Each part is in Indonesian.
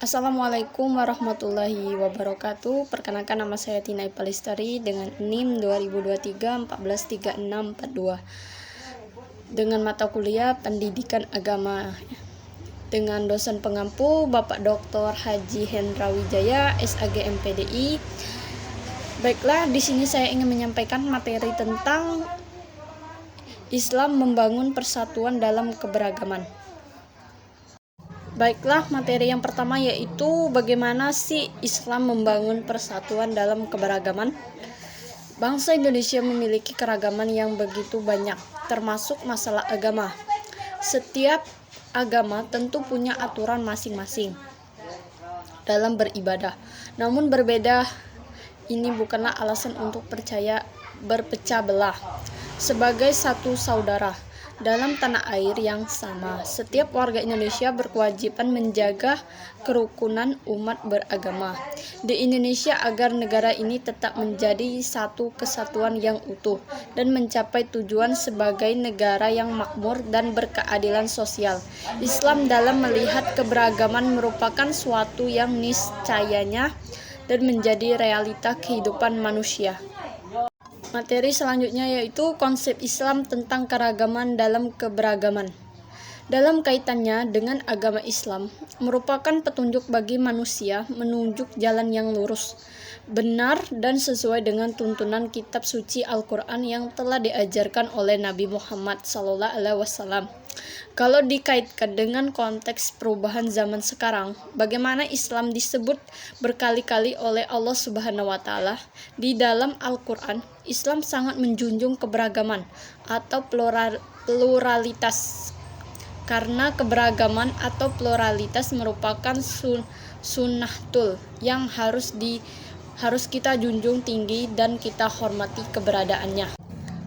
Assalamualaikum warahmatullahi wabarakatuh. Perkenalkan, nama saya Tina Ipalistari dengan NIM 2023 dengan mata kuliah Pendidikan Agama dengan dosen pengampu Bapak Dr. Haji Hendra Wijaya, SAG MPDI. Baiklah, di sini saya ingin menyampaikan materi tentang Islam membangun persatuan dalam keberagaman. Baiklah, materi yang pertama yaitu bagaimana sih Islam membangun persatuan dalam keberagaman. Bangsa Indonesia memiliki keragaman yang begitu banyak, termasuk masalah agama. Setiap agama tentu punya aturan masing-masing dalam beribadah. Namun berbeda ini bukanlah alasan untuk berpecah belah. Sebagai satu saudara dalam tanah air yang sama, setiap warga Indonesia berkewajiban menjaga kerukunan umat beragama di Indonesia agar negara ini tetap menjadi satu kesatuan yang utuh dan mencapai tujuan sebagai negara yang makmur dan berkeadilan sosial. Islam dalam melihat keberagaman merupakan suatu yang niscayanya dan menjadi realita kehidupan manusia. Materi selanjutnya yaitu konsep Islam tentang keragaman dalam keberagaman. Dalam kaitannya dengan agama Islam, merupakan petunjuk bagi manusia menunjuk jalan yang lurus, benar dan sesuai dengan tuntunan kitab suci Al-Quran yang telah diajarkan oleh Nabi Muhammad SAW. Kalau dikaitkan dengan konteks perubahan zaman sekarang, bagaimana Islam disebut berkali-kali oleh Allah Subhanahu wa Ta'ala di dalam Al-Quran, Islam sangat menjunjung keberagaman atau pluralitas. Karena keberagaman atau pluralitas merupakan sunnatul yang harus kita junjung tinggi dan kita hormati keberadaannya.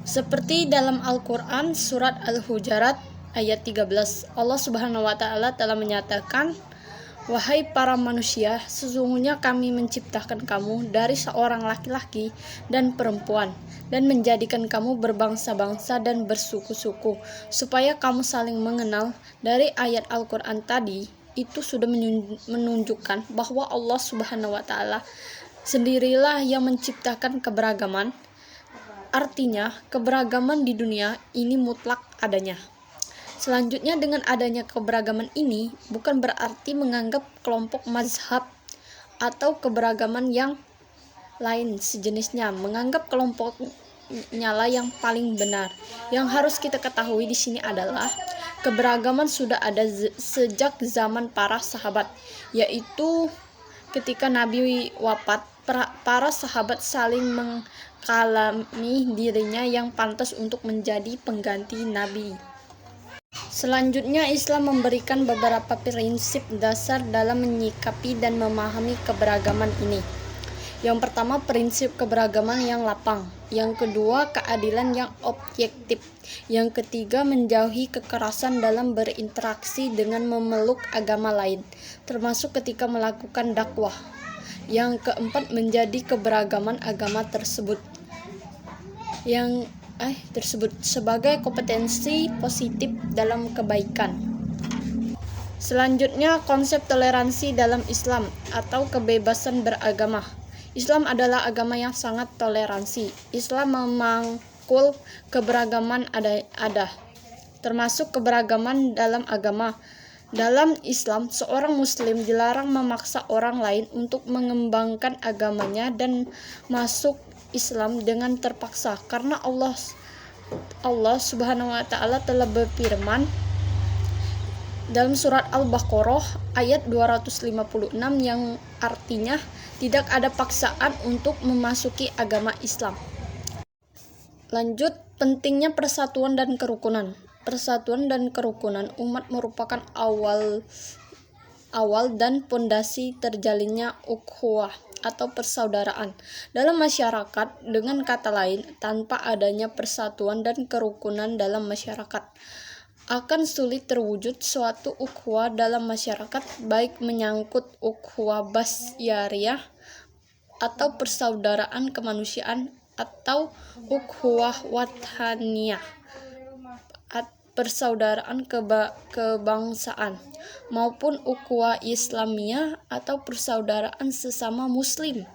Seperti dalam Al-Quran surat Al-Hujurat ayat 13, Allah Subhanahu wa Ta'ala telah menyatakan, "Wahai para manusia, sesungguhnya kami menciptakan kamu dari seorang laki-laki dan perempuan dan menjadikan kamu berbangsa-bangsa dan bersuku-suku supaya kamu saling mengenal." Dari ayat Al-Quran tadi itu sudah menunjukkan bahwa Allah Subhanahu wa Ta'ala sendirilah yang menciptakan keberagaman. Artinya keberagaman di dunia ini mutlak adanya. Selanjutnya, dengan adanya keberagaman ini bukan berarti menganggap kelompok mazhab atau keberagaman yang lain sejenisnya menganggap kelompoknya lah yang paling benar. Yang harus kita ketahui di sini adalah keberagaman sudah ada sejak zaman para sahabat, yaitu ketika Nabi wafat, para sahabat saling mengkalami dirinya yang pantas untuk menjadi pengganti Nabi. Selanjutnya, Islam memberikan beberapa prinsip dasar dalam menyikapi dan memahami keberagaman ini. Yang pertama, prinsip keberagaman yang lapang. Yang kedua, keadilan yang objektif. Yang ketiga, menjauhi kekerasan dalam berinteraksi dengan memeluk agama lain, termasuk ketika melakukan dakwah. Yang keempat, menjadi keberagaman agama tersebut sebagai kompetensi positif dalam kebaikan. Selanjutnya, konsep toleransi dalam Islam atau kebebasan beragama. Islam adalah agama yang sangat toleransi. Islam memangkul keberagaman ada, termasuk keberagaman dalam agama. Dalam Islam, seorang muslim dilarang memaksa orang lain untuk mengembangkan agamanya dan masuk Islam dengan terpaksa, karena Allah Subhanahu wa Ta'ala telah berfirman dalam surat Al-Baqarah ayat 256 yang artinya tidak ada paksaan untuk memasuki agama Islam. Lanjut, pentingnya persatuan dan kerukunan. Persatuan dan kerukunan umat merupakan awal dan pondasi terjalinnya ukhuwah atau persaudaraan dalam masyarakat. Dengan kata lain, tanpa adanya persatuan dan kerukunan dalam masyarakat, akan sulit terwujud suatu ukhuwah dalam masyarakat, baik menyangkut ukhuwah basyariah atau persaudaraan kemanusiaan atau ukhuwah wathaniyah persaudaraan kebangsaan, maupun ukhuwah Islamiyah atau persaudaraan sesama muslim.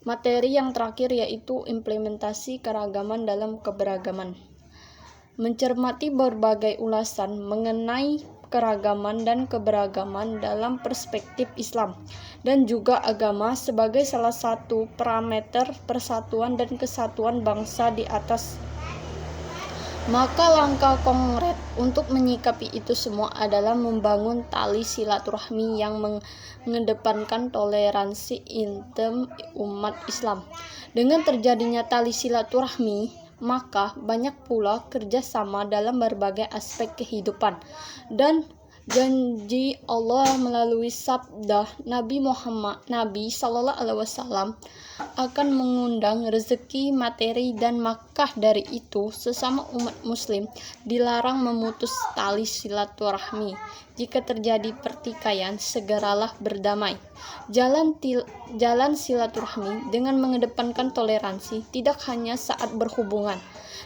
Materi yang terakhir yaitu implementasi keragaman dalam keberagaman. Mencermati berbagai ulasan mengenai keragaman dan keberagaman dalam perspektif Islam dan juga agama sebagai salah satu parameter persatuan dan kesatuan bangsa di atas. Maka langkah konkret untuk menyikapi itu semua adalah membangun tali silaturahmi yang mengedepankan toleransi intim umat Islam. Dengan terjadinya tali silaturahmi, maka banyak pula kerjasama dalam berbagai aspek kehidupan, dan janji Allah melalui sabda Nabi Sallallahu Alaihi Wasallam akan mengundang rezeki materi, dan maka dari itu sesama umat muslim dilarang memutus tali silaturahmi. Jika terjadi pertikaian, segeralah berdamai. Jalan silaturahmi dengan mengedepankan toleransi tidak hanya saat berhubungan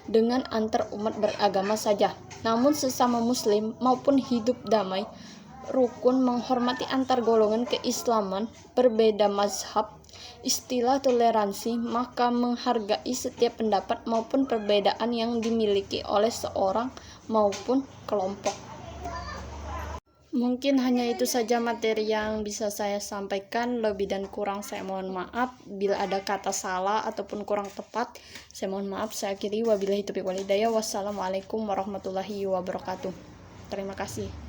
dengan antar umat beragama saja, namun sesama muslim maupun hidup damai, rukun, menghormati antar golongan keislaman, berbeda mazhab. Istilah toleransi maka menghargai setiap pendapat maupun perbedaan yang dimiliki oleh seorang maupun kelompok. Mungkin hanya itu saja materi yang bisa saya sampaikan. Lebih dan kurang saya mohon maaf. Bila ada kata salah ataupun kurang tepat, saya mohon maaf. Saya akhiri, wabillahi taufiq wal hidayah. Wassalamualaikum warahmatullahi wabarakatuh. Terima kasih.